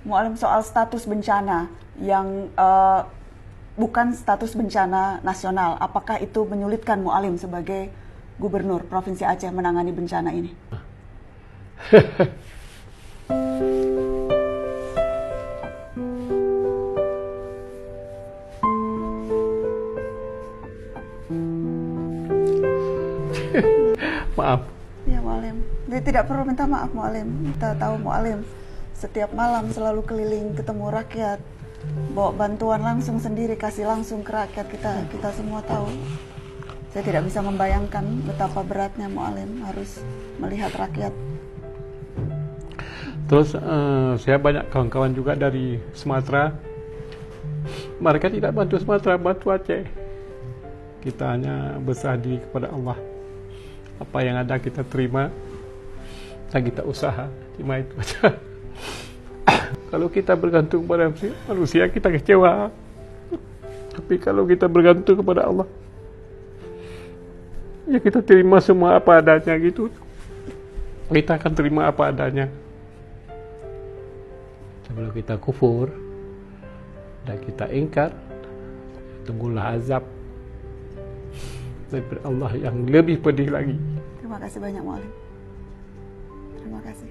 Mu'alim, soal status bencana yang bukan status bencana nasional, apakah itu menyulitkan Mu'alim sebagai Gubernur Provinsi Aceh menangani bencana ini? Maaf. Ya Mu'alim, jadi tidak perlu minta maaf Mu'alim. Kita tahu Mu'alim setiap malam selalu keliling ketemu rakyat, bawa bantuan langsung sendiri, kasih langsung ke rakyat. Kita semua tahu. Saya tidak bisa membayangkan betapa beratnya Mu'alim harus melihat rakyat. Terus saya banyak kawan-kawan juga dari Sumatera. Mereka tidak bantu Sumatera, bantu Aceh. Kita hanya berserah diri kepada Allah. Apa yang ada kita terima dan kita usaha, terima itu aja. Kalau kita bergantung pada manusia kita kecewa. Tapi kalau kita bergantung kepada Allah, ya kita terima semua apa adanya gitu. Kita akan terima apa adanya. Sebelum kita kufur dan kita ingkar, tunggulah azab dari Allah yang lebih pedih lagi. Terima kasih banyak Mu'alim. Terima kasih.